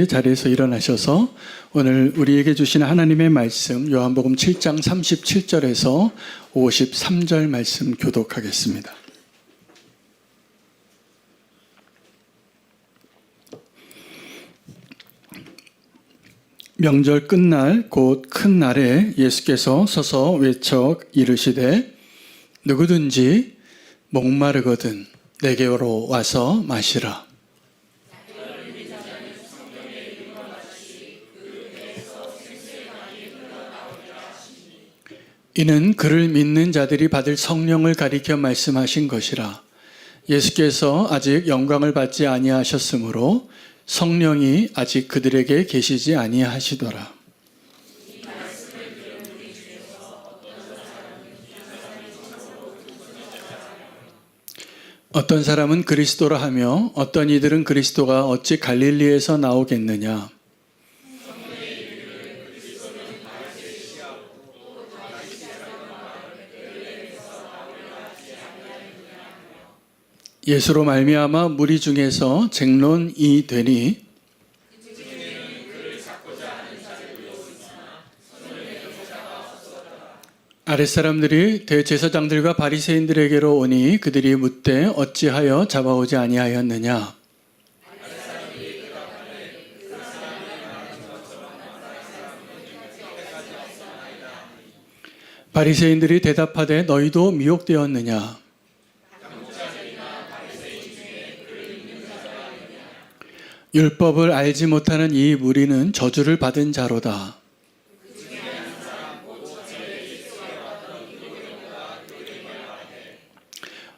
자리에서 일어나셔서 오늘 우리에게 주신 하나님의 말씀 요한복음 7장 37절에서 53절 말씀 교독하겠습니다. 명절 끝날 곧 큰 날에 예수께서 서서 외쳐 이르시되 누구든지 목마르거든 내게로 와서 마시라. 이는 그를 믿는 자들이 받을 성령을 가리켜 말씀하신 것이라. 예수께서 아직 영광을 받지 아니하셨으므로 성령이 아직 그들에게 계시지 아니하시더라. 어떤 사람은 그리스도라 하며 어떤 이들은 그리스도가 어찌 갈릴리에서 나오겠느냐. 예수로 말미암아 무리 중에서 쟁론이 되니 아랫사람들이 대제사장들과 바리새인들에게로 오니 그들이 묻되 어찌하여 잡아오지 아니하였느냐. 바리새인들이 대답하되 너희도 미혹되었느냐. 율법을 알지 못하는 이 무리는 저주를 받은 자로다.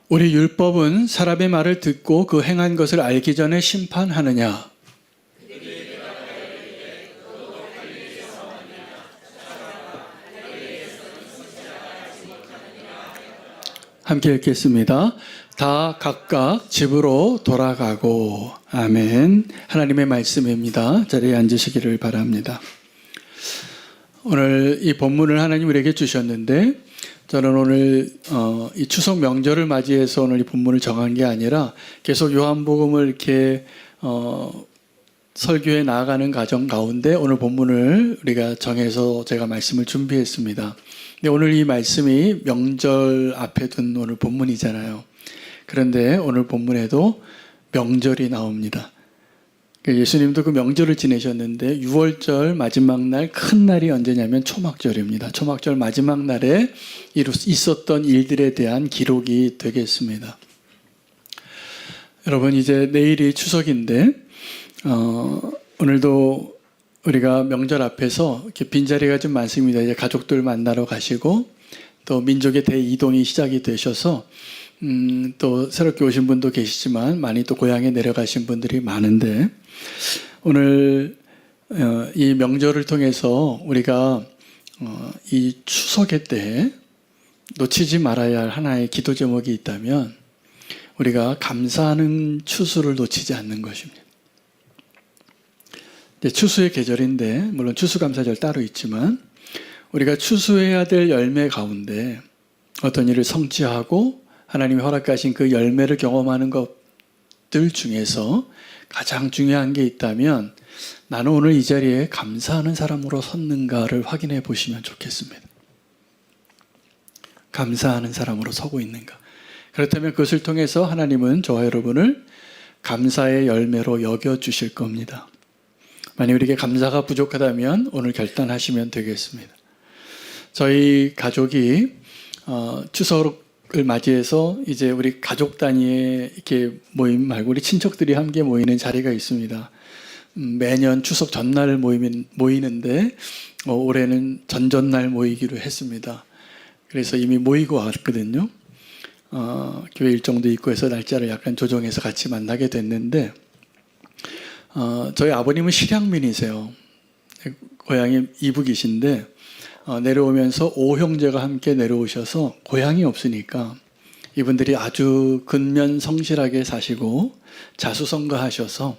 우리 율법은 사람의 말을 듣고 그 행한 것을 알기 전에 심판하느냐. 함께 읽겠습니다. 다 각각 집으로 돌아가고. 아멘. 하나님의 말씀입니다. 자리에 앉으시기를 바랍니다. 오늘 이 본문을 하나님 우리에게 주셨는데 저는 오늘 이 추석 명절을 맞이해서 오늘 이 본문을 정한 게 아니라 계속 요한복음을 이렇게 설교해 나아가는 과정 가운데 오늘 본문을 우리가 정해서 제가 말씀을 준비했습니다. 근데 오늘 이 말씀이 명절 앞에 둔 오늘 본문이잖아요. 그런데 오늘 본문에도 명절이 나옵니다. 예수님도 그 명절을 지내셨는데 6월절 마지막 날 큰 날이 언제냐면 초막절입니다. 초막절 마지막 날에 있었던 일들에 대한 기록이 되겠습니다. 여러분 이제 내일이 추석인데 오늘도 우리가 명절 앞에서 이렇게 빈자리가 좀 많습니다. 이제 가족들 만나러 가시고 또 민족의 대이동이 시작이 되셔서 또 새롭게 오신 분도 계시지만 많이 또 고향에 내려가신 분들이 많은데 오늘 이 명절을 통해서 우리가 이 추석의 때에 놓치지 말아야 할 하나의 기도 제목이 있다면 우리가 감사하는 추수를 놓치지 않는 것입니다. 추수의 계절인데 물론 추수감사절 따로 있지만 우리가 추수해야 될 열매 가운데 어떤 일을 성취하고 하나님이 허락하신 그 열매를 경험하는 것들 중에서 가장 중요한 게 있다면 나는 오늘 이 자리에 감사하는 사람으로 섰는가를 확인해 보시면 좋겠습니다. 감사하는 사람으로 서고 있는가. 그렇다면 그것을 통해서 하나님은 저와 여러분을 감사의 열매로 여겨주실 겁니다. 만약 우리에게 감사가 부족하다면 오늘 결단하시면 되겠습니다. 저희 가족이 추석을 맞이해서 이제 우리 가족 단위의 이렇게 모임 말고 우리 친척들이 함께 모이는 자리가 있습니다. 매년 추석 전날 모이는데 올해는 전전날 모이기로 했습니다. 그래서 이미 모이고 왔거든요. 교회 일정도 있고 해서 날짜를 약간 조정해서 같이 만나게 됐는데 저희 아버님은 실향민이세요. 고향이 이북이신데 내려오면서 5형제가 함께 내려오셔서 고향이 없으니까 이분들이 아주 근면 성실하게 사시고 자수성가하셔서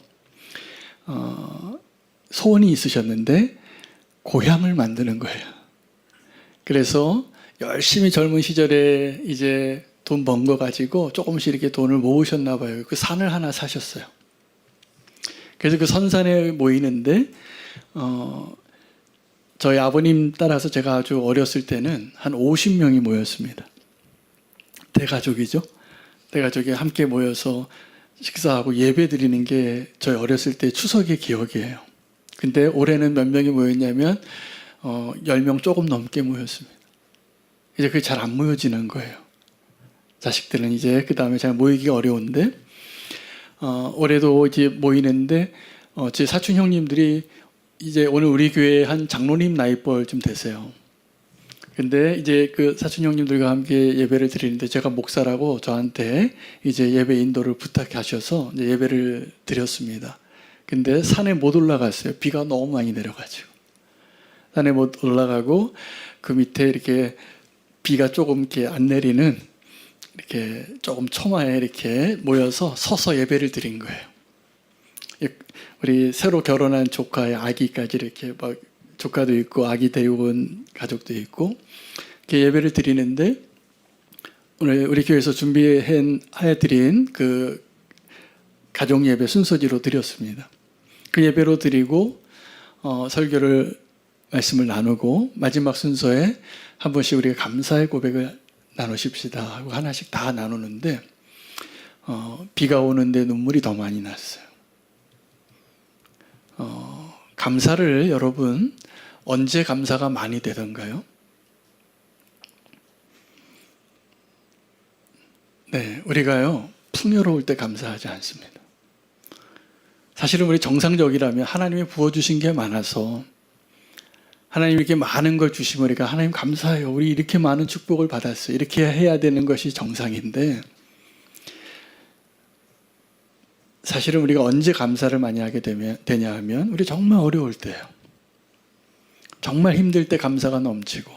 소원이 있으셨는데 고향을 만드는 거예요. 그래서 열심히 젊은 시절에 이제 돈 번 거 가지고 조금씩 이렇게 돈을 모으셨나 봐요. 그 산을 하나 사셨어요. 그래서 그 선산에 모이는데 저희 아버님 따라서 제가 아주 어렸을 때는 한 50명이 모였습니다. 대가족이죠. 대가족이 함께 모여서 식사하고 예배 드리는 게 저희 어렸을 때 추석의 기억이에요. 근데 올해는 몇 명이 모였냐면 10명 조금 넘게 모였습니다. 이제 그게 잘 안 모여지는 거예요. 자식들은 이제 그 다음에 잘 모이기가 어려운데 올해도 이제 모이는데 제 사촌 형님들이 이제 오늘 우리 교회 한 장로님 나이뻘쯤 되세요. 근데 이제 그 사촌 형님들과 함께 예배를 드리는데 제가 목사라고 저한테 이제 예배 인도를 부탁하셔서 이제 예배를 드렸습니다. 근데 산에 못 올라갔어요. 비가 너무 많이 내려가지고. 산에 못 올라가고 그 밑에 이렇게 비가 조금 이렇게 안 내리는 이렇게 조금 초마에 이렇게 모여서 서서 예배를 드린 거예요. 우리 새로 결혼한 조카의 아기까지 이렇게 막 조카도 있고 아기 데리고 온 가족도 있고 이렇게 예배를 드리는데 오늘 우리 교회에서 준비해 드린 그 가족 예배 순서지로 드렸습니다. 그 예배로 드리고 설교를 말씀을 나누고 마지막 순서에 한 번씩 우리가 감사의 고백을 나누십시다 하고 하나씩 다 나누는데 비가 오는데 눈물이 더 많이 났어요. 감사를 여러분 언제 감사가 많이 되던가요? 네, 우리가요 풍요로울 때 감사하지 않습니다. 사실은 우리 정상적이라면 하나님이 부어주신 게 많아서 하나님 이렇게 많은 걸 주시면 우리가 하나님 감사해요. 우리 이렇게 많은 축복을 받았어요. 이렇게 해야 되는 것이 정상인데 사실은 우리가 언제 감사를 많이 하게 되냐 하면 우리 정말 어려울 때예요. 정말 힘들 때 감사가 넘치고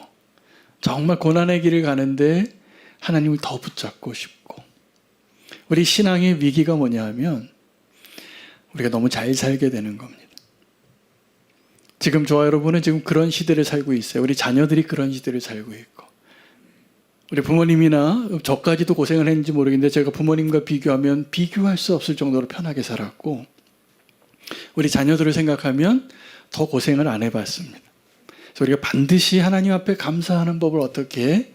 정말 고난의 길을 가는데 하나님을 더 붙잡고 싶고 우리 신앙의 위기가 뭐냐 하면 우리가 너무 잘 살게 되는 겁니다. 지금 저와 여러분은 지금 그런 시대를 살고 있어요. 우리 자녀들이 그런 시대를 살고 있고 우리 부모님이나 저까지도 고생을 했는지 모르겠는데 제가 부모님과 비교하면 비교할 수 없을 정도로 편하게 살았고 우리 자녀들을 생각하면 더 고생을 안 해봤습니다. 그래서 우리가 반드시 하나님 앞에 감사하는 법을 어떻게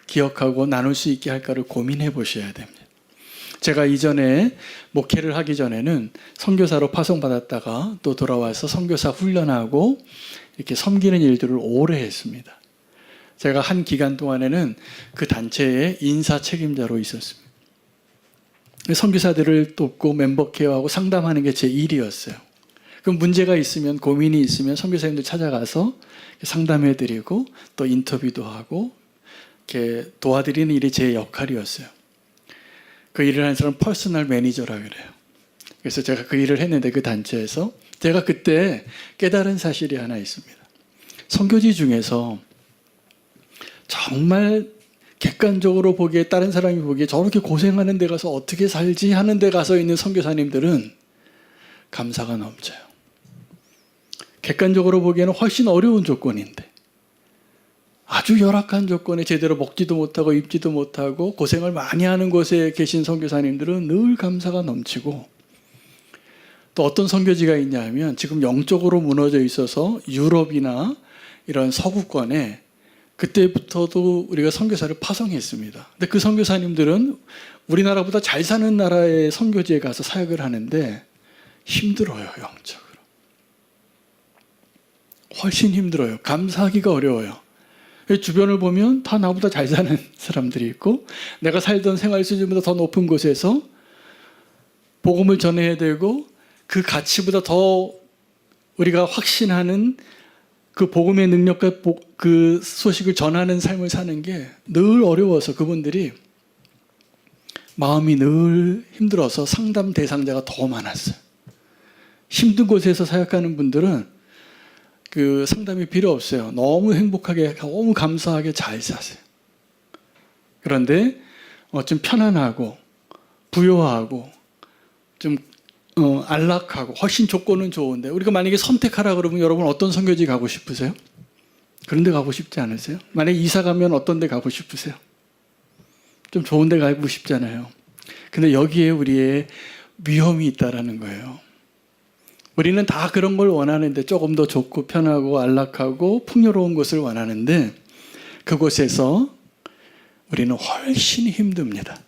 기억하고 나눌 수 있게 할까를 고민해 보셔야 됩니다. 제가 이전에 목회를 하기 전에는 선교사로 파송받았다가 또 돌아와서 선교사 훈련하고 이렇게 섬기는 일들을 오래 했습니다. 제가 한 기간 동안에는 그 단체의 인사 책임자로 있었습니다. 선교사들을 돕고 멤버 케어하고 상담하는 게 제 일이었어요. 그럼 문제가 있으면 고민이 있으면 선교사님들 찾아가서 상담해드리고 또 인터뷰도 하고 이렇게 도와드리는 일이 제 역할이었어요. 그 일을 하는 사람은 퍼스널 매니저라 그래요. 그래서 제가 그 일을 했는데 그 단체에서 제가 그때 깨달은 사실이 하나 있습니다. 선교지 중에서 정말 객관적으로 보기에 다른 사람이 보기에 저렇게 고생하는 데 가서 어떻게 살지 하는 데 가서 있는 선교사님들은 감사가 넘쳐요. 객관적으로 보기에는 훨씬 어려운 조건인데 아주 열악한 조건에 제대로 먹지도 못하고 입지도 못하고 고생을 많이 하는 곳에 계신 선교사님들은 늘 감사가 넘치고 또 어떤 선교지가 있냐 하면 지금 영적으로 무너져 있어서 유럽이나 이런 서구권에 그때부터도 우리가 선교사를 파송했습니다. 근데 그 선교사님들은 우리나라보다 잘 사는 나라의 선교지에 가서 사역을 하는데 힘들어요, 영적으로. 훨씬 힘들어요. 감사하기가 어려워요. 주변을 보면 다 나보다 잘 사는 사람들이 있고 내가 살던 생활 수준보다 더 높은 곳에서 복음을 전해야 되고 그 가치보다 더 우리가 확신하는 그 복음의 능력과 그 소식을 전하는 삶을 사는 게 늘 어려워서 그분들이 마음이 늘 힘들어서 상담 대상자가 더 많았어요. 힘든 곳에서 사역하는 분들은 그 상담이 필요 없어요. 너무 행복하게, 너무 감사하게 잘 사세요. 그런데 좀 편안하고 부유하고 좀 안락하고 훨씬 조건은 좋은데 우리가 만약에 선택하라 그러면 여러분 어떤 선교지 가고 싶으세요? 그런 데 가고 싶지 않으세요? 만약에 이사 가면 어떤 데 가고 싶으세요? 좀 좋은 데 가고 싶잖아요. 근데 여기에 우리의 위험이 있다라는 거예요. 우리는 다 그런 걸 원하는데, 조금 더 좋고 편하고 안락하고 풍요로운 곳을 원하는데 그곳에서 우리는 훨씬 힘듭니다.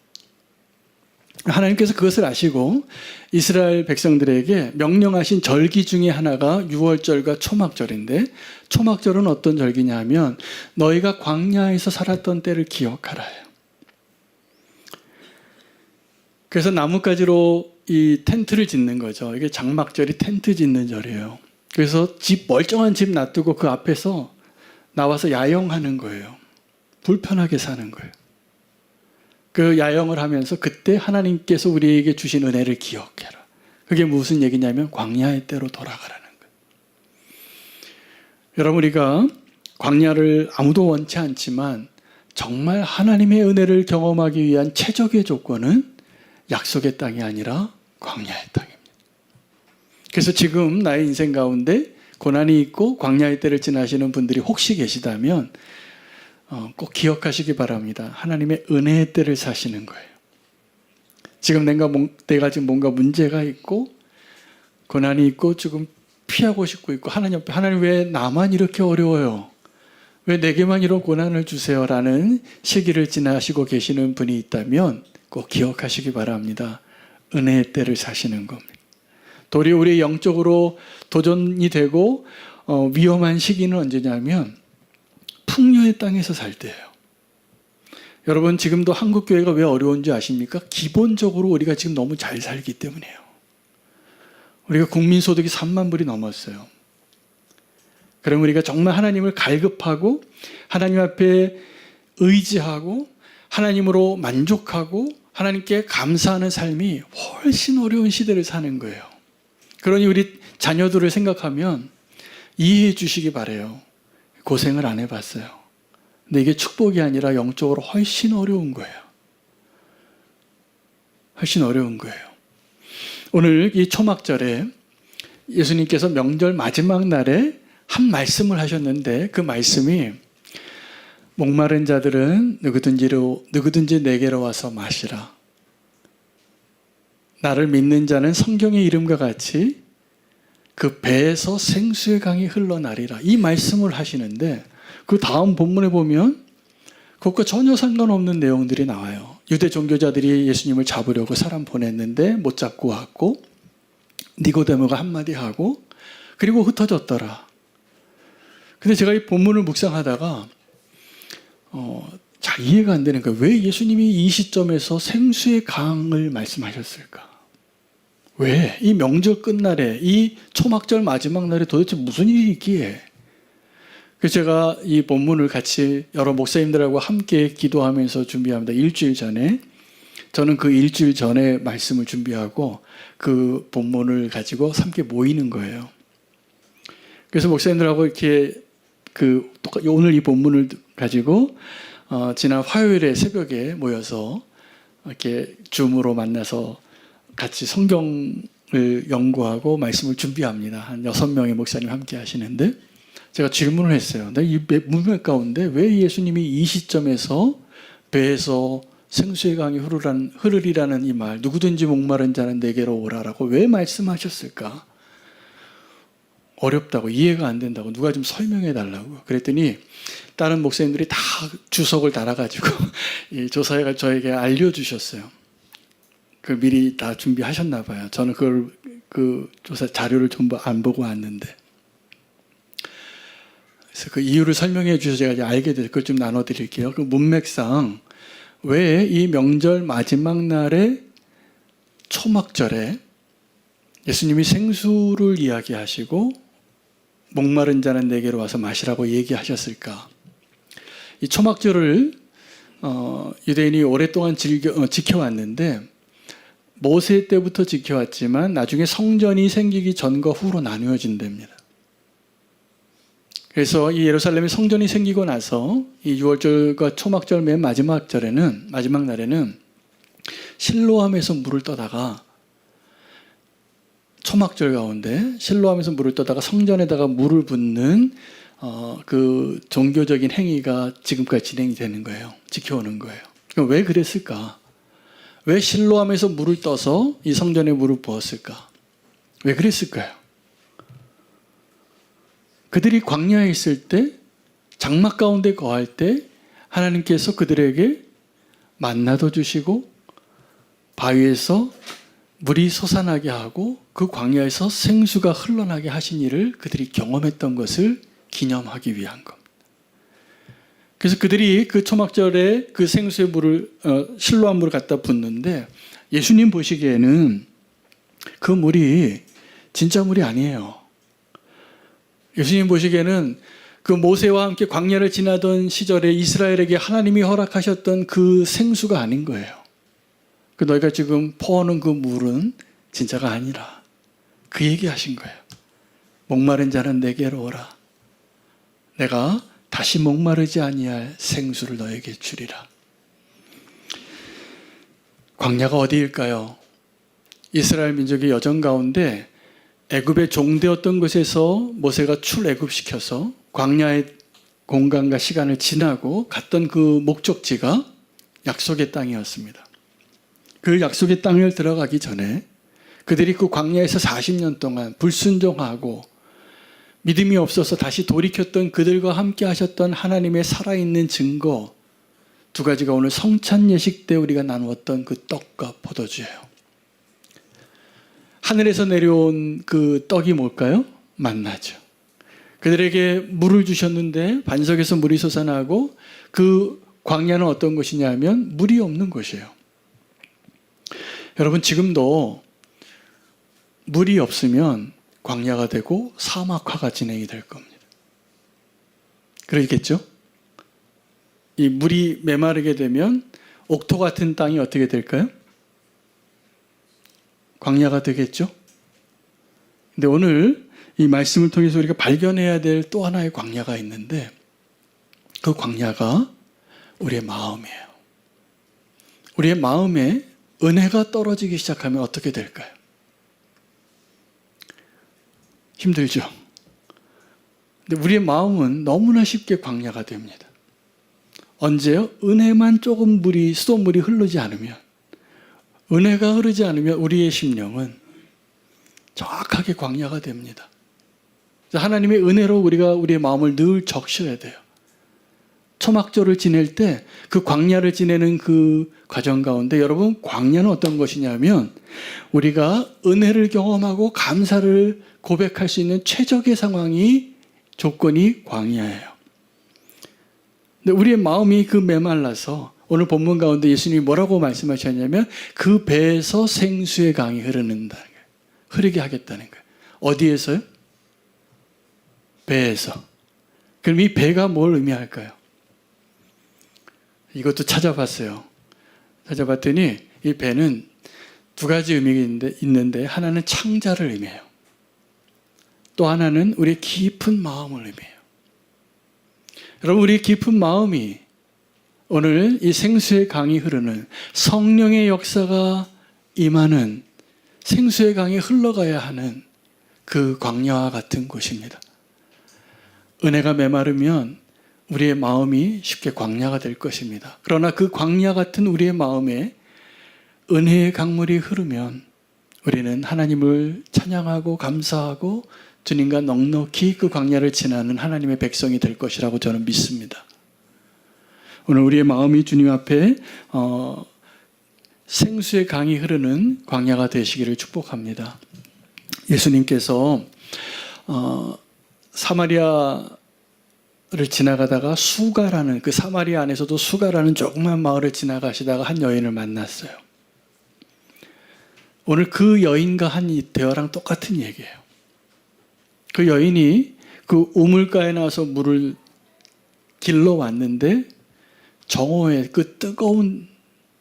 하나님께서 그것을 아시고 이스라엘 백성들에게 명령하신 절기 중에 하나가 유월절과 초막절인데, 초막절은 어떤 절기냐 하면 너희가 광야에서 살았던 때를 기억하라요. 그래서 나뭇가지로 이 텐트를 짓는 거죠. 이게 장막절이 텐트 짓는 절이에요. 그래서 멀쩡한 집 놔두고 그 앞에서 나와서 야영하는 거예요. 불편하게 사는 거예요. 그 야영을 하면서 그때 하나님께서 우리에게 주신 은혜를 기억해라. 그게 무슨 얘기냐면 광야의 때로 돌아가라는 거예요. 여러분, 우리가 광야를 아무도 원치 않지만 정말 하나님의 은혜를 경험하기 위한 최적의 조건은 약속의 땅이 아니라 광야의 땅입니다. 그래서 지금 나의 인생 가운데 고난이 있고 광야의 때를 지나시는 분들이 혹시 계시다면 꼭 기억하시기 바랍니다. 하나님의 은혜의 때를 사시는 거예요. 지금 내가 지금 뭔가 문제가 있고 고난이 있고 지금 피하고 싶고 있고 하나님 앞에, 하나님 왜 나만 이렇게 어려워요? 왜 내게만 이런 고난을 주세요? 라는 시기를 지나시고 계시는 분이 있다면 꼭 기억하시기 바랍니다. 은혜의 때를 사시는 겁니다. 도리어 우리 영적으로 도전이 되고 위험한 시기는 언제냐면 풍요의 땅에서 살 때예요. 여러분, 지금도 한국교회가 왜 어려운지 아십니까? 기본적으로 우리가 지금 너무 잘 살기 때문이에요. 우리가 국민소득이 3만 불이 넘었어요. 그럼 우리가 정말 하나님을 갈급하고 하나님 앞에 의지하고 하나님으로 만족하고 하나님께 감사하는 삶이 훨씬 어려운 시대를 사는 거예요. 그러니 우리 자녀들을 생각하면 이해해 주시기 바라요. 고생을 안 해봤어요. 근데 이게 축복이 아니라 영적으로 훨씬 어려운 거예요. 훨씬 어려운 거예요. 오늘 이 초막절에 예수님께서 명절 마지막 날에 한 말씀을 하셨는데, 그 말씀이 목마른 자들은 누구든지 내게로 와서 마시라. 나를 믿는 자는 성경의 이름과 같이 그 배에서 생수의 강이 흘러나리라. 이 말씀을 하시는데, 그 다음 본문에 보면 그것과 전혀 상관없는 내용들이 나와요. 유대 종교자들이 예수님을 잡으려고 사람 보냈는데 못 잡고 왔고, 니고데모가 한마디 하고, 그리고 흩어졌더라. 근데 제가 이 본문을 묵상하다가 잘 이해가 안 되는 거예요. 왜 예수님이 이 시점에서 생수의 강을 말씀하셨을까? 왜? 이 명절 끝날에, 이 초막절 마지막 날에 도대체 무슨 일이 있기에? 그래서 제가 이 본문을 같이 여러 목사님들하고 함께 기도하면서 준비합니다. 일주일 전에. 저는 그 일주일 전에 말씀을 준비하고 그 본문을 가지고 함께 모이는 거예요. 그래서 목사님들하고 이렇게 오늘 이 본문을 가지고 지난 화요일에 새벽에 모여서 이렇게 줌으로 만나서 같이 성경을 연구하고 말씀을 준비합니다. 한 6명의 목사님 함께 하시는데, 제가 질문을 했어요. 이 문맥 가운데 왜 예수님이 이 시점에서 배에서 생수의 강이 흐르리라는 이 말, 누구든지 목마른 자는 내게로 오라라고 왜 말씀하셨을까? 어렵다고, 이해가 안 된다고, 누가 좀 설명해 달라고. 그랬더니 다른 목사님들이 다 주석을 달아가지고 이 조사회가 저에게 알려주셨어요. 그 미리 다 준비하셨나 봐요. 저는 그 조사 자료를 전부 안 보고 왔는데. 그래서 그 이유를 설명해 주셔서 제가 이제 알게 돼서 그걸 좀 나눠드릴게요. 그 문맥상 왜 이 명절 마지막 날에 초막절에 예수님이 생수를 이야기하시고 목마른 자는 내게로 와서 마시라고 얘기하셨을까? 이 초막절을 유대인이 오랫동안 지켜왔는데, 모세 때부터 지켜왔지만 나중에 성전이 생기기 전과 후로 나누어진답니다. 그래서 이 예루살렘에 성전이 생기고 나서 이 유월절과 초막절 맨 마지막 날에는 실로암에서 물을 떠다가, 초막절 가운데 실로암에서 물을 떠다가 성전에다가 물을 붓는 그 종교적인 행위가 지금까지 진행이 되는 거예요. 지켜오는 거예요. 그럼 왜 그랬을까? 왜 실로암에서 물을 떠서 이 성전에 물을 부었을까? 왜 그랬을까요? 그들이 광야에 있을 때, 장막 가운데 거할 때 하나님께서 그들에게 만나도 주시고 바위에서 물이 솟아나게 하고 그 광야에서 생수가 흘러나게 하신 일을 그들이 경험했던 것을 기념하기 위한 겁니다. 그래서 그들이 그 초막절에 그 생수의 물을 실로암 물을 갖다 붓는데 예수님 보시기에는 그 물이 진짜 물이 아니에요. 예수님 보시기에는 그 모세와 함께 광야를 지나던 시절에 이스라엘에게 하나님이 허락하셨던 그 생수가 아닌 거예요. 그 너희가 지금 퍼오는 그 물은 진짜가 아니라 그 얘기하신 거예요. 목마른 자는 내게로 오라. 내가 다시 목마르지 아니할 생수를 너에게 주리라. 광야가 어디일까요? 이스라엘 민족의 여정 가운데 애굽의 종되었던 곳에서 모세가 출애굽시켜서 광야의 공간과 시간을 지나고 갔던 그 목적지가 약속의 땅이었습니다. 그 약속의 땅을 들어가기 전에 그들이 그 광야에서 40년 동안 불순종하고 믿음이 없어서 다시 돌이켰던 그들과 함께 하셨던 하나님의 살아있는 증거 두 가지가 오늘 성찬 예식 때 우리가 나누었던 그 떡과 포도주예요. 하늘에서 내려온 그 떡이 뭘까요? 만나죠. 그들에게 물을 주셨는데 반석에서 물이 솟아나고 그 광야는 어떤 곳이냐면 물이 없는 곳이에요. 여러분 지금도 물이 없으면 광야가 되고 사막화가 진행이 될 겁니다. 그러겠죠? 이 물이 메마르게 되면 옥토 같은 땅이 어떻게 될까요? 광야가 되겠죠? 근데 오늘 이 말씀을 통해서 우리가 발견해야 될 또 하나의 광야가 있는데 그 광야가 우리의 마음이에요. 우리의 마음에 은혜가 떨어지기 시작하면 어떻게 될까요? 힘들죠? 근데 우리의 마음은 너무나 쉽게 광야가 됩니다. 언제요? 은혜만 조금 수돗물이 흐르지 않으면, 은혜가 흐르지 않으면 우리의 심령은 정확하게 광야가 됩니다. 하나님의 은혜로 우리가 우리의 마음을 늘 적셔야 돼요. 초막절을 지낼 때 그 광야를 지내는 그 과정 가운데 여러분 광야는 어떤 것이냐면 우리가 은혜를 경험하고 감사를 고백할 수 있는 최적의 상황이 조건이 광야예요. 근데 우리의 마음이 그 메말라서 오늘 본문 가운데 예수님이 뭐라고 말씀하셨냐면 그 배에서 생수의 강이 흐르게 하겠다는 거예요. 어디에서요? 배에서. 그럼 이 배가 뭘 의미할까요? 이것도 찾아봤어요. 찾아봤더니 이 배는 두 가지 의미가 있는데 하나는 창자를 의미해요. 또 하나는 우리의 깊은 마음을 의미해요. 여러분 우리의 깊은 마음이 오늘 이 생수의 강이 흐르는 성령의 역사가 임하는 생수의 강이 흘러가야 하는 그 광야와 같은 곳입니다. 은혜가 메마르면 우리의 마음이 쉽게 광야가 될 것입니다. 그러나 그 광야 같은 우리의 마음에 은혜의 강물이 흐르면 우리는 하나님을 찬양하고 감사하고 주님과 넉넉히 그 광야를 지나는 하나님의 백성이 될 것이라고 저는 믿습니다. 오늘 우리의 마음이 주님 앞에 생수의 강이 흐르는 광야가 되시기를 축복합니다. 예수님께서 사마리아를 지나가다가 수가라는 그 사마리아 안에서도 수가라는 조그만 마을을 지나가시다가 한 여인을 만났어요. 오늘 그 여인과 한 이 대화랑 똑같은 얘기예요. 그 여인이 그 우물가에 나와서 물을 길러 왔는데 정오에 그 뜨거운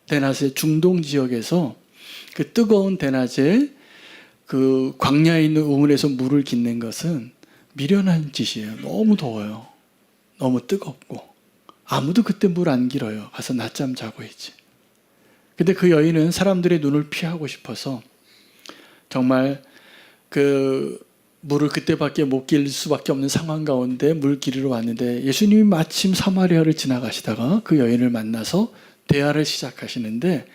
대낮에 중동 지역에서 그 뜨거운 대낮에 그 광야에 있는 우물에서 물을 깃는 것은 미련한 짓이에요. 너무 더워요. 너무 뜨겁고 아무도 그때 물 안 길어요. 가서 낮잠 자고 있지. 근데 그 여인은 사람들의 눈을 피하고 싶어서 정말 그 물을 그때밖에 못 길 수밖에 없는 상황 가운데 물 기르러 왔는데 예수님이 마침 사마리아를 지나가시다가 그 여인을 만나서 대화를 시작하시는데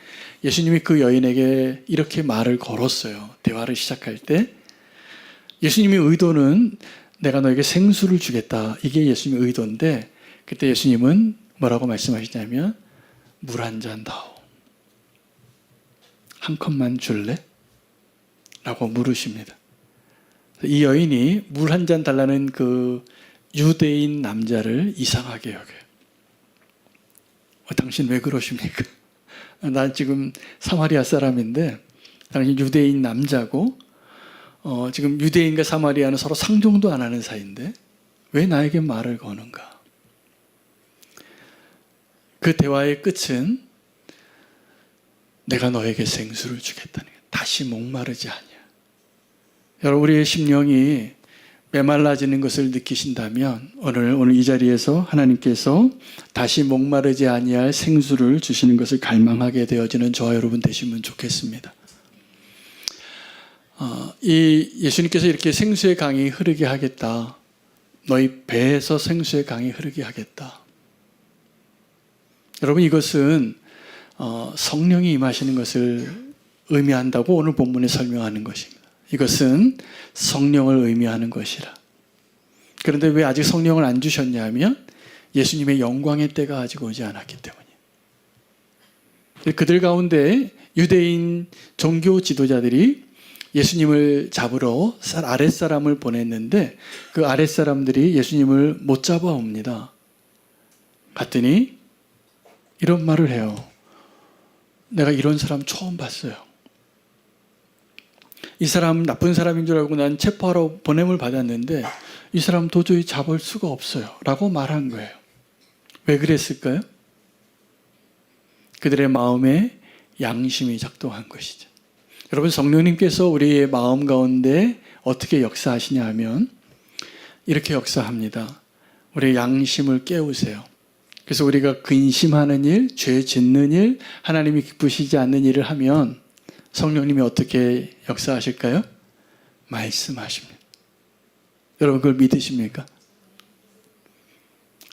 예수님이 그 여인에게 이렇게 말을 걸었어요. 대화를 시작할 때 예수님의 의도는 내가 너에게 생수를 주겠다. 이게 예수님의 의도인데 그때 예수님은 뭐라고 말씀하시냐면 물 한 잔 다오. 한 컵만 줄래? 라고 물으십니다. 이 여인이 물 한 잔 달라는 그 유대인 남자를 이상하게 여겨요. 당신 왜 그러십니까? 난 지금 사마리아 사람인데 당신 유대인 남자고 지금 유대인과 사마리아는 서로 상종도 안 하는 사이인데 왜 나에게 말을 거는가? 그 대화의 끝은 내가 너에게 생수를 주겠다는 거예요. 다시 목마르지 않냐. 여러분 우리의 심령이 메말라지는 것을 느끼신다면 오늘 이 자리에서 하나님께서 다시 목마르지 아니할 생수를 주시는 것을 갈망하게 되어지는 저와 여러분 되시면 좋겠습니다. 이 예수님께서 이렇게 생수의 강이 흐르게 하겠다. 너희 배에서 생수의 강이 흐르게 하겠다. 여러분 이것은 성령이 임하시는 것을 의미한다고 오늘 본문에 설명하는 것입니다. 이것은 성령을 의미하는 것이라. 그런데 왜 아직 성령을 안 주셨냐면 예수님의 영광의 때가 아직 오지 않았기 때문이에요. 그들 가운데 유대인 종교 지도자들이 예수님을 잡으러 아랫사람을 보냈는데 그 아랫사람들이 예수님을 못 잡아옵니다. 갔더니 이런 말을 해요. 내가 이런 사람 처음 봤어요. 이 사람 나쁜 사람인 줄 알고 난 체포하러 보냄을 받았는데 이 사람 도저히 잡을 수가 없어요. 라고 말한 거예요. 왜 그랬을까요? 그들의 마음에 양심이 작동한 것이죠. 여러분 성령님께서 우리의 마음 가운데 어떻게 역사하시냐 하면 이렇게 역사합니다. 우리의 양심을 깨우세요. 그래서 우리가 근심하는 일, 죄 짓는 일, 하나님이 기쁘시지 않는 일을 하면 성령님이 어떻게 역사하실까요? 말씀하십니다. 여러분 그걸 믿으십니까?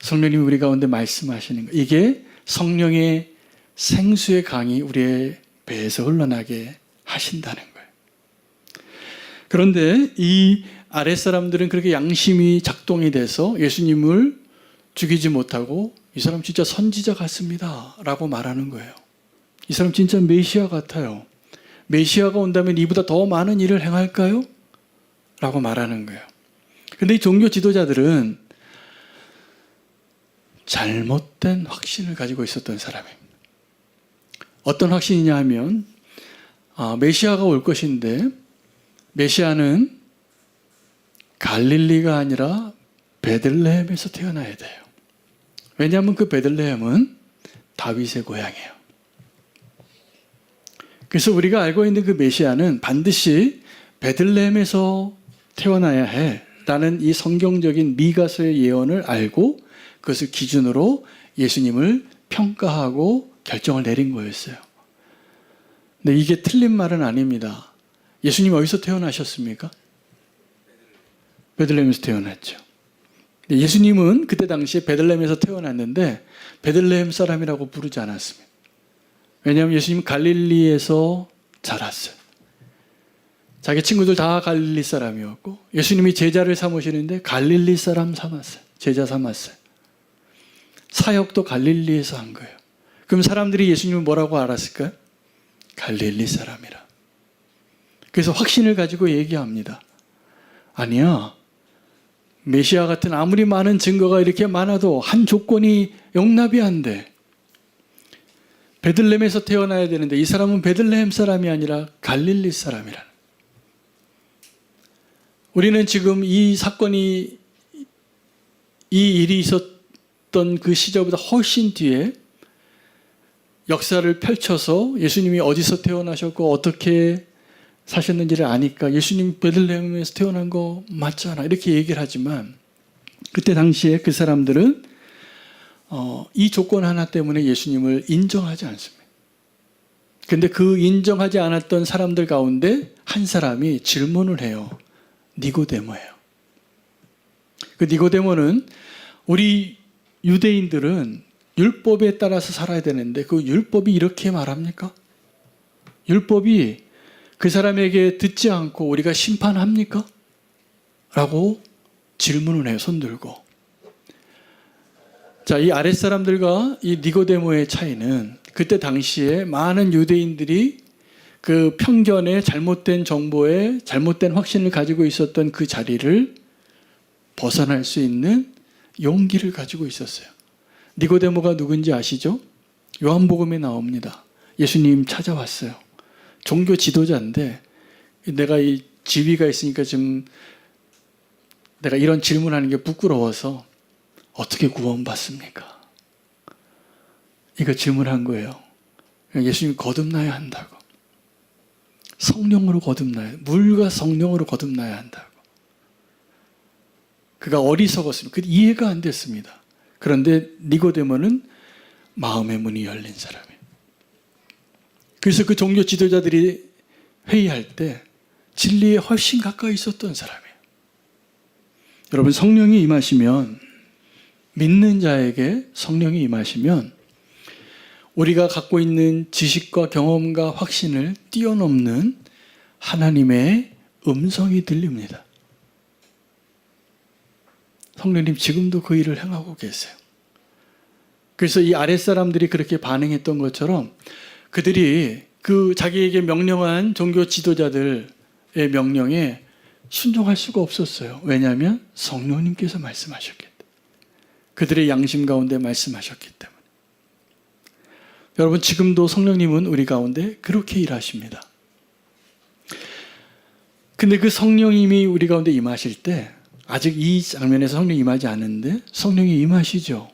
성령님이 우리 가운데 말씀하시는 거. 이게 성령의 생수의 강이 우리의 배에서 흘러나게 하신다는 거예요. 그런데 이 아랫사람들은 그렇게 양심이 작동이 돼서 예수님을 죽이지 못하고 이 사람 진짜 선지자 같습니다. 라고 말하는 거예요. 이 사람 진짜 메시아 같아요. 메시아가 온다면 이보다 더 많은 일을 행할까요? 라고 말하는 거예요. 그런데 이 종교 지도자들은 잘못된 확신을 가지고 있었던 사람입니다. 어떤 확신이냐 하면 메시아가 올 것인데 메시아는 갈릴리가 아니라 베들레헴에서 태어나야 돼요. 왜냐하면 그 베들레헴은 다윗의 고향이에요. 그래서 우리가 알고 있는 그 메시아는 반드시 베들레헴에서 태어나야 해라는 이 성경적인 미가서의 예언을 알고 그것을 기준으로 예수님을 평가하고 결정을 내린 거였어요. 근데 이게 틀린 말은 아닙니다. 예수님 어디서 태어나셨습니까? 베들레헴에서 태어났죠. 예수님은 그때 당시에 베들레헴에서 태어났는데 베들레헴 사람이라고 부르지 않았습니다. 왜냐하면 예수님은 갈릴리에서 자랐어요. 자기 친구들 다 갈릴리 사람이었고 예수님이 제자를 삼으시는데 갈릴리 사람 삼았어요. 제자 삼았어요. 사역도 갈릴리에서 한 거예요. 그럼 사람들이 예수님을 뭐라고 알았을까요? 갈릴리 사람이라. 그래서 확신을 가지고 얘기합니다. 아니야. 메시아 같은 아무리 많은 증거가 이렇게 많아도 한 조건이 용납이 안 돼. 베들레헴에서 태어나야 되는데 이 사람은 베들레헴 사람이 아니라 갈릴리 사람이라는. 우리는 지금 이 사건이 이 일이 있었던 그 시절보다 훨씬 뒤에 역사를 펼쳐서 예수님이 어디서 태어나셨고 어떻게 사셨는지를 아니까 예수님 베들레헴에서 태어난 거 맞잖아 이렇게 얘기를 하지만 그때 당시에 그 사람들은 이 조건 하나 때문에 예수님을 인정하지 않습니다. 그런데 그 인정하지 않았던 사람들 가운데 한 사람이 질문을 해요. 니고데모예요. 그 니고데모는 우리 유대인들은 율법에 따라서 살아야 되는데 그 율법이 이렇게 말합니까? 율법이 그 사람에게 듣지 않고 우리가 심판합니까? 라고 질문을 해요. 손 들고. 자, 이 아랫사람들과 이 니고데모의 차이는 그때 당시에 많은 유대인들이 그 편견에 잘못된 정보에 잘못된 확신을 가지고 있었던 그 자리를 벗어날 수 있는 용기를 가지고 있었어요. 니고데모가 누군지 아시죠? 요한복음에 나옵니다. 예수님 찾아왔어요. 종교 지도자인데 내가 이 지위가 있으니까 지금 내가 이런 질문하는 게 부끄러워서 어떻게 구원받습니까? 이거 질문한 거예요. 예수님이 거듭나야 한다고. 성령으로 거듭나야, 물과 성령으로 거듭나야 한다고. 그가 어리석었습니다. 그 이해가 안 됐습니다. 그런데 니고데모는 마음의 문이 열린 사람이에요. 그래서 그 종교 지도자들이 회의할 때 진리에 훨씬 가까이 있었던 사람이에요. 여러분, 성령이 임하시면, 믿는 자에게 성령이 임하시면 우리가 갖고 있는 지식과 경험과 확신을 뛰어넘는 하나님의 음성이 들립니다. 성령님 지금도 그 일을 행하고 계세요. 그래서 이 아랫사람들이 그렇게 반응했던 것처럼 그들이 그 자기에게 명령한 종교 지도자들의 명령에 순종할 수가 없었어요. 왜냐하면 성령님께서 말씀하셨기 때문에. 그들의 양심 가운데 말씀하셨기 때문에. 여러분, 지금도 성령님은 우리 가운데 그렇게 일하십니다. 근데 그 성령님이 우리 가운데 임하실 때 아직 이 장면에서 성령이 임하지 않는데 성령이 임하시죠.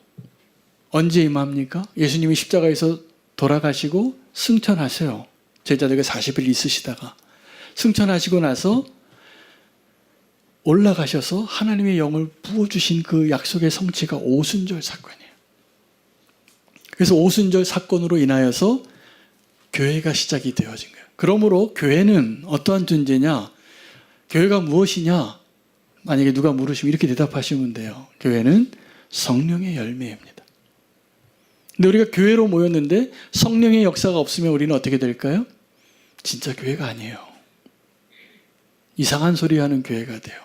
언제 임합니까? 예수님이 십자가에서 돌아가시고 승천하세요. 제자들과 40일 있으시다가 승천하시고 나서 올라가셔서 하나님의 영을 부어주신 그 약속의 성취가 오순절 사건이에요. 그래서 오순절 사건으로 인하여서 교회가 시작이 되어진 거예요. 그러므로 교회는 어떠한 존재냐? 교회가 무엇이냐? 만약에 누가 물으시면 이렇게 대답하시면 돼요. 교회는 성령의 열매입니다. 근데 우리가 교회로 모였는데 성령의 역사가 없으면 우리는 어떻게 될까요? 진짜 교회가 아니에요. 이상한 소리 하는 교회가 돼요.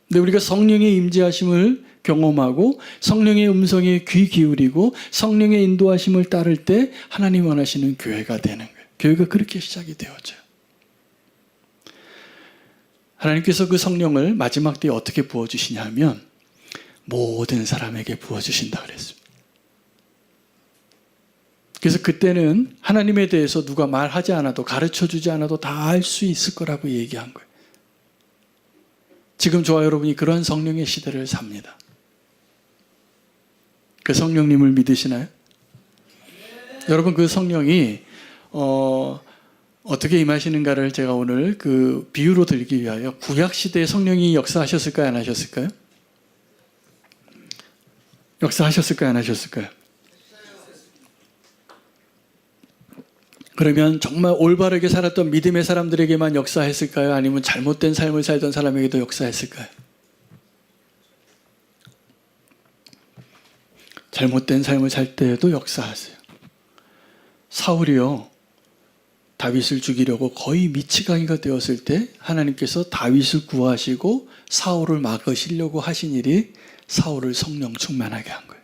근데 우리가 성령의 임재하심을 경험하고 성령의 음성에 귀 기울이고 성령의 인도하심을 따를 때 하나님 원하시는 교회가 되는 거예요. 교회가 그렇게 시작이 되어져요. 하나님께서 그 성령을 마지막 때에 어떻게 부어주시냐 하면 모든 사람에게 부어주신다 그랬습니다. 그래서 그때는 하나님에 대해서 누가 말하지 않아도 가르쳐주지 않아도 다 알 수 있을 거라고 얘기한 거예요. 지금 저와 여러분이 그러한 성령의 시대를 삽니다. 그 성령님을 믿으시나요? 여러분, 그 성령이 어떻게 임하시는가를 제가 오늘 그 비유로 들기 위하여 구약시대에 성령이 역사하셨을까요? 안 하셨을까요? 역사하셨을까요? 안 하셨을까요? 그러면 정말 올바르게 살았던 믿음의 사람들에게만 역사했을까요? 아니면 잘못된 삶을 살던 사람에게도 역사했을까요? 잘못된 삶을 살 때에도 역사하세요. 사울이요, 다윗을 죽이려고 거의 미치광이가 되었을 때 하나님께서 다윗을 구하시고 사울을 막으시려고 하신 일이 사울을 성령 충만하게 한 거예요.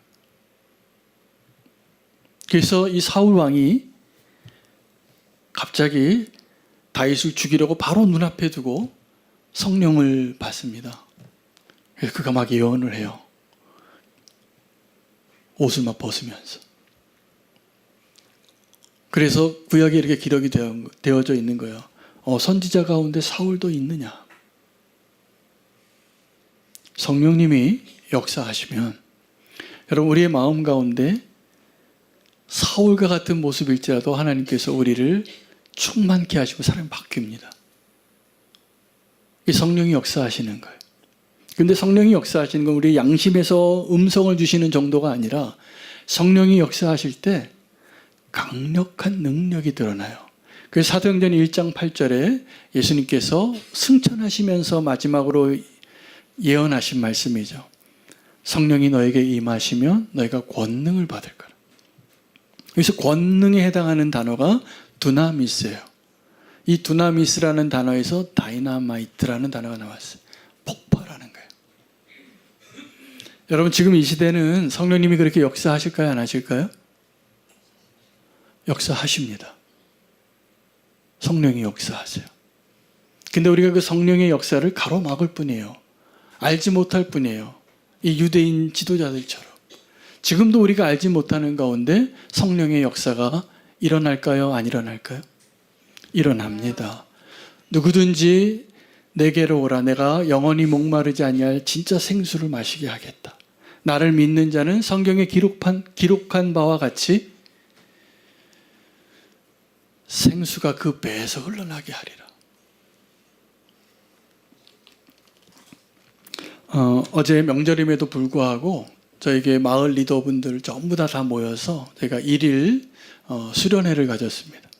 그래서 이 사울 왕이 갑자기 다윗을 죽이려고 바로 눈앞에 두고 성령을 받습니다. 그래서 그가 막 예언을 해요. 옷을 막 벗으면서. 그래서 구약에 이렇게 기록이 되어져 있는 거예요. 선지자 가운데 사울도 있느냐. 성령님이 역사하시면 여러분, 우리의 마음 가운데 사울과 같은 모습일지라도 하나님께서 우리를 충만케 하시고 사람이 바뀝니다. 이 성령이 역사하시는 거예요. 근데 성령이 역사하시는 건 우리 양심에서 음성을 주시는 정도가 아니라 성령이 역사하실 때 강력한 능력이 드러나요. 그래서 사도행전 1장 8절에 예수님께서 승천하시면서 마지막으로 예언하신 말씀이죠. 성령이 너에게 임하시면 너희가 권능을 받을 거라. 여기서 권능에 해당하는 단어가 두나미스예요. 이 두나미스라는 단어에서 다이나마이트라는 단어가 나왔어요. 폭발하다. 여러분 지금 이 시대는 성령님이 그렇게 역사하실까요? 안 하실까요? 역사하십니다. 성령이 역사하세요. 근데 우리가 그 성령의 역사를 가로막을 뿐이에요. 알지 못할 뿐이에요. 이 유대인 지도자들처럼. 지금도 우리가 알지 못하는 가운데 성령의 역사가 일어날까요? 안 일어날까요? 일어납니다. 누구든지 내게로 오라. 내가 영원히 목마르지 아니할 진짜 생수를 마시게 하겠다. 나를 믿는 자는 성경에 기록한 바와 같이 생수가 그 배에서 흘러나게 하리라. 어제 명절임에도 불구하고 저에게 마을 리더분들 전부 다 모여서 저희가 1일 수련회를 가졌습니다.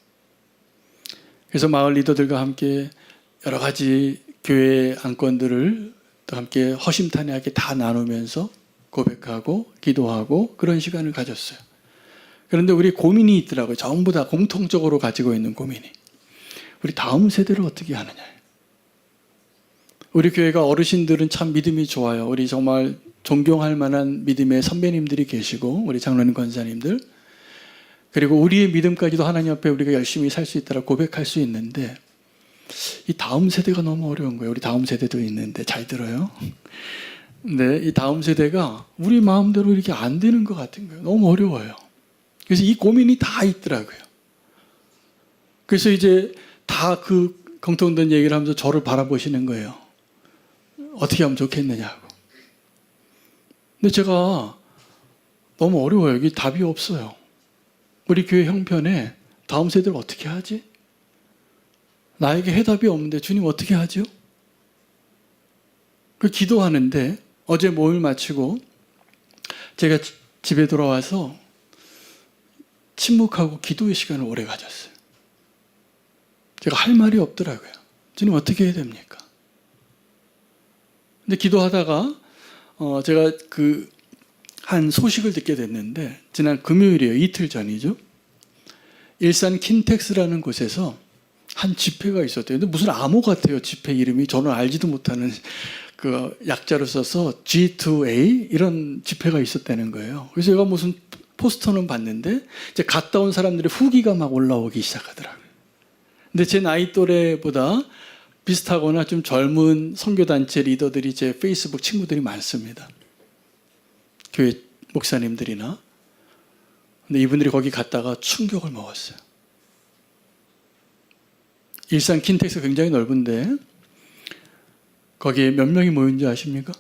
그래서 마을 리더들과 함께 여러 가지 교회 안건들을 또 함께 허심탄회하게 다 나누면서 고백하고 기도하고 그런 시간을 가졌어요. 그런데 우리 고민이 있더라고요. 전부 다 공통적으로 가지고 있는 고민이. 우리 다음 세대를 어떻게 하느냐. 우리 교회가 어르신들은 참 믿음이 좋아요. 우리 정말 존경할 만한 믿음의 선배님들이 계시고 우리 장로님 권사님들 그리고 우리의 믿음까지도 하나님 앞에 우리가 열심히 살 수 있다라 고백할 수 있는데 이 다음 세대가 너무 어려운 거예요. 우리 다음 세대도 있는데 잘 들어요. 근데 이 다음 세대가 우리 마음대로 이렇게 안 되는 것 같은 거예요. 너무 어려워요. 그래서 이 고민이 다 있더라고요. 그래서 이제 다 그 공통된 얘기를 하면서 저를 바라보시는 거예요. 어떻게 하면 좋겠느냐고. 근데 제가 너무 어려워요. 이게 답이 없어요. 우리 교회 형편에 다음 세대를 어떻게 하지? 나에게 해답이 없는데 주님 어떻게 하죠? 그 기도하는데 어제 모임을 마치고 제가 집에 돌아와서 침묵하고 기도의 시간을 오래 가졌어요. 제가 할 말이 없더라고요. 주님 어떻게 해야 됩니까? 근데 기도하다가 제가 한 소식을 듣게 됐는데 지난 금요일이에요. 이틀 전이죠. 일산 킨텍스라는 곳에서 한 집회가 있었대요. 근데 무슨 암호 같아요. 집회 이름이 저는 알지도 못하는 그 약자로 써서 G2A 이런 집회가 있었다는 거예요. 그래서 제가 무슨 포스터는 봤는데 이제 갔다 온 사람들의 후기가 막 올라오기 시작하더라고요. 근데 제 나이 또래보다 비슷하거나 좀 젊은 선교단체 리더들이 제 페이스북 친구들이 많습니다. 교회 목사님들이나. 근데 이분들이 거기 갔다가 충격을 먹었어요. 일산 킨텍스 굉장히 넓은데 거기에 몇 명이 모인지 아십니까?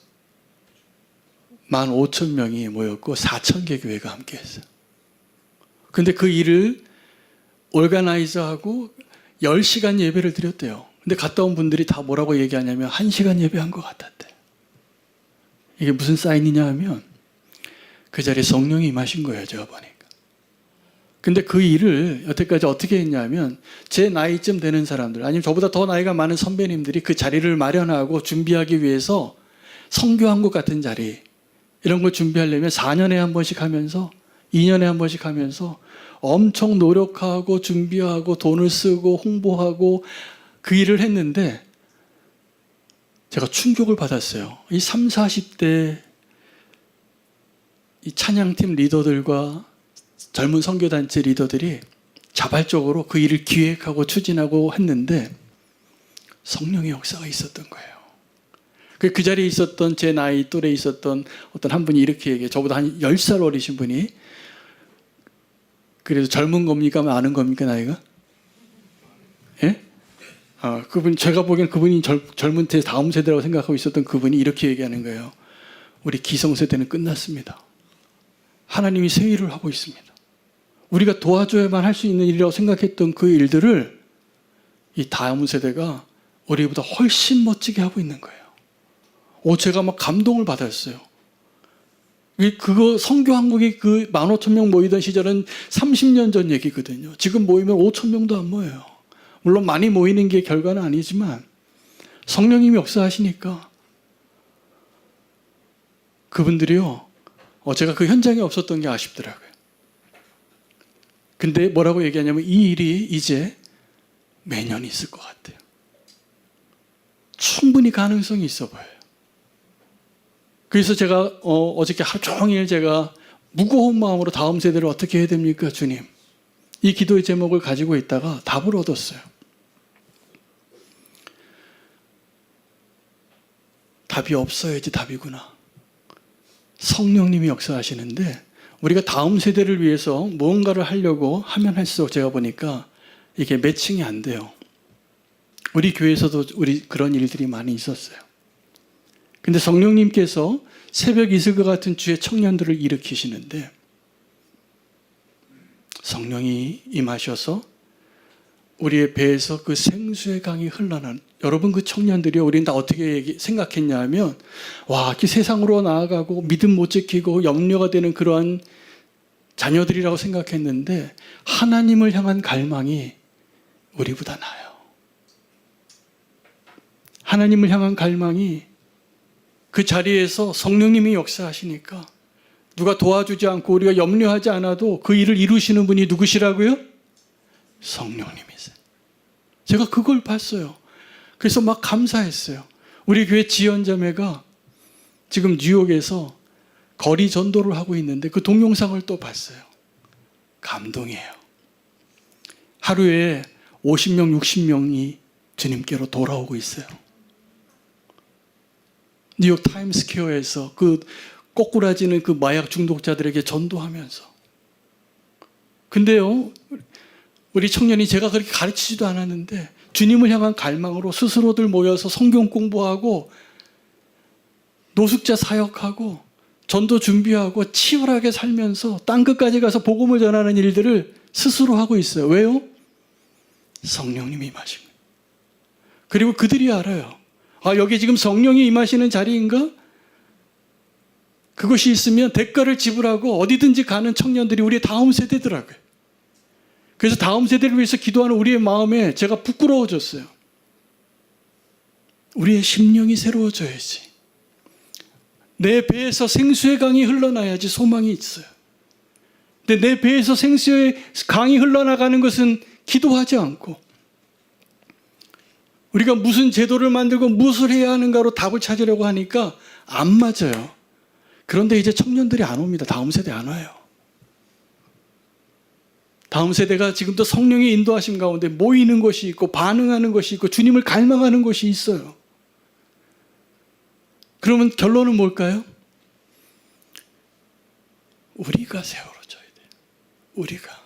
15,000명이 모였고 4,000개 교회가 함께했어요. 근데 그 일을 올가나이저하고 10시간 예배를 드렸대요. 근데 갔다 온 분들이 다 뭐라고 얘기하냐면 1시간 예배한 것 같았대. 이게 무슨 사인이냐 하면 그 자리에 성령이 임하신 거예요. 제가 보니까. 근데 그 일을 여태까지 어떻게 했냐면 제 나이쯤 되는 사람들 아니면 저보다 더 나이가 많은 선배님들이 그 자리를 마련하고 준비하기 위해서 선교한국 같은 자리 이런 걸 준비하려면 4년에 한 번씩 하면서 2년에 한 번씩 하면서 엄청 노력하고 준비하고 돈을 쓰고 홍보하고 그 일을 했는데 제가 충격을 받았어요. 이 30, 40대 이 찬양팀 리더들과 젊은 선교단체 리더들이 자발적으로 그 일을 기획하고 추진하고 했는데 성령의 역사가 있었던 거예요. 그 자리에 있었던 제 나이 또래에 있었던 어떤 한 분이 이렇게 얘기해요. 저보다 한 10살 어리신 분이 그래도 젊은 겁니까? 아는 겁니까? 나이가? 예? 그분 제가 보기엔 그분이 젊은 다음 세대라고 생각하고 있었던 그분이 이렇게 얘기하는 거예요. 우리 기성세대는 끝났습니다. 하나님이 새 일을 하고 있습니다. 우리가 도와줘야만 할 수 있는 일이라고 생각했던 그 일들을 이 다음 세대가 우리보다 훨씬 멋지게 하고 있는 거예요. 제가 막 감동을 받았어요. 그거 선교한국이 그 15,000명 모이던 시절은 30년 전 얘기거든요. 지금 모이면 5,000명도 안 모여요. 물론 많이 모이는 게 결과는 아니지만 성령님이 역사하시니까 그분들이요. 제가 그 현장에 없었던 게 아쉽더라고요. 근데 뭐라고 얘기하냐면 이 일이 이제 매년 있을 것 같아요. 충분히 가능성이 있어 보여요. 그래서 제가 어저께 하루 종일 제가 무거운 마음으로 다음 세대를 어떻게 해야 됩니까, 주님? 이 기도의 제목을 가지고 있다가 답을 얻었어요. 답이 없어야지 답이구나. 성령님이 역사하시는데 우리가 다음 세대를 위해서 무언가를 하려고 하면 할수록 제가 보니까 이게 매칭이 안 돼요. 우리 교회에서도 그런 일들이 많이 있었어요. 근데 성령님께서 새벽 이슬과 같은 주의 청년들을 일으키시는데 성령이 임하셔서 우리의 배에서 그 생수의 강이 흘러나는, 여러분 그 청년들이 우리는 다 어떻게 생각했냐 하면 와, 세상으로 나아가고 믿음 못 지키고 염려가 되는 그러한 자녀들이라고 생각했는데 하나님을 향한 갈망이 우리보다 나아요. 하나님을 향한 갈망이 그 자리에서 성령님이 역사하시니까 누가 도와주지 않고 우리가 염려하지 않아도 그 일을 이루시는 분이 누구시라고요? 성령님이세요. 제가 그걸 봤어요. 그래서 막 감사했어요. 우리 교회 지연자매가 지금 뉴욕에서 거리 전도를 하고 있는데 그 동영상을 또 봤어요. 감동이에요. 하루에 50명, 60명이 주님께로 돌아오고 있어요. 뉴욕 타임스퀘어에서 그 꼬꾸라지는 그 마약 중독자들에게 전도하면서. 근데요, 우리 청년이 제가 그렇게 가르치지도 않았는데 주님을 향한 갈망으로 스스로들 모여서 성경 공부하고 노숙자 사역하고 전도 준비하고 치열하게 살면서 땅끝까지 가서 복음을 전하는 일들을 스스로 하고 있어요. 왜요? 성령님이 임하십니다. 그리고 그들이 알아요. 아, 여기 지금 성령이 임하시는 자리인가? 그것이 있으면 대가를 지불하고 어디든지 가는 청년들이 우리의 다음 세대더라고요. 그래서 다음 세대를 위해서 기도하는 우리의 마음에 제가 부끄러워졌어요. 우리의 심령이 새로워져야지. 내 배에서 생수의 강이 흘러나야지 소망이 있어요. 근데 내 배에서 생수의 강이 흘러나가는 것은 기도하지 않고 우리가 무슨 제도를 만들고 무엇을 해야 하는가로 답을 찾으려고 하니까 안 맞아요. 그런데 이제 청년들이 안 옵니다. 다음 세대 안 와요. 다음 세대가 지금도 성령의 인도하심 가운데 모이는 것이 있고 반응하는 것이 있고 주님을 갈망하는 것이 있어요. 그러면 결론은 뭘까요? 우리가 세워줘야 돼요. 우리가.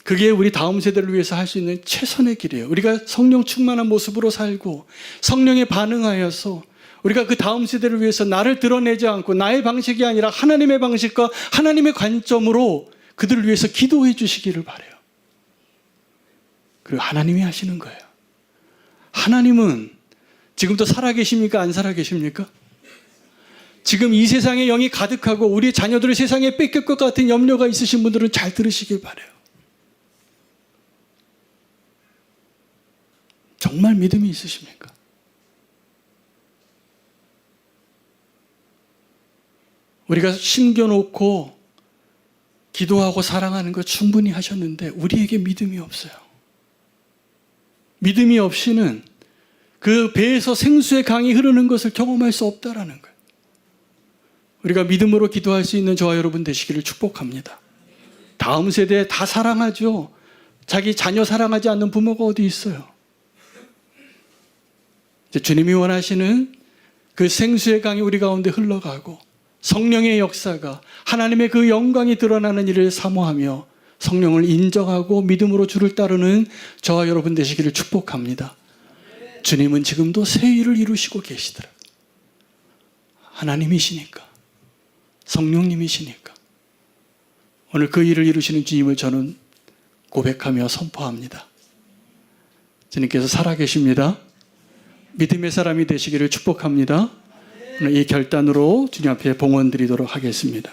그게 우리 다음 세대를 위해서 할 수 있는 최선의 길이에요. 우리가 성령 충만한 모습으로 살고 성령에 반응하여서 우리가 그 다음 세대를 위해서 나를 드러내지 않고 나의 방식이 아니라 하나님의 방식과 하나님의 관점으로 그들을 위해서 기도해 주시기를 바라요. 그리고 하나님이 하시는 거예요. 하나님은 지금도 살아계십니까? 안 살아계십니까? 지금 이 세상에 영이 가득하고 우리 자녀들을 세상에 뺏길 것 같은 염려가 있으신 분들은 잘 들으시길 바라요. 정말 믿음이 있으십니까? 우리가 심겨놓고 기도하고 사랑하는 거 충분히 하셨는데 우리에게 믿음이 없어요. 믿음이 없이는 그 배에서 생수의 강이 흐르는 것을 경험할 수 없다라는 거예요. 우리가 믿음으로 기도할 수 있는 저와 여러분 되시기를 축복합니다. 다음 세대 다 사랑하죠. 자기 자녀 사랑하지 않는 부모가 어디 있어요? 이제 주님이 원하시는 그 생수의 강이 우리 가운데 흘러가고 성령의 역사가 하나님의 그 영광이 드러나는 일을 사모하며 성령을 인정하고 믿음으로 주를 따르는 저와 여러분 되시기를 축복합니다. 주님은 지금도 새 일을 이루시고 계시더라. 하나님이시니까, 성령님이시니까 오늘 그 일을 이루시는 주님을 저는 고백하며 선포합니다. 주님께서 살아계십니다. 믿음의 사람이 되시기를 축복합니다. 오늘 이 결단으로 주님 앞에 봉헌 드리도록 하겠습니다.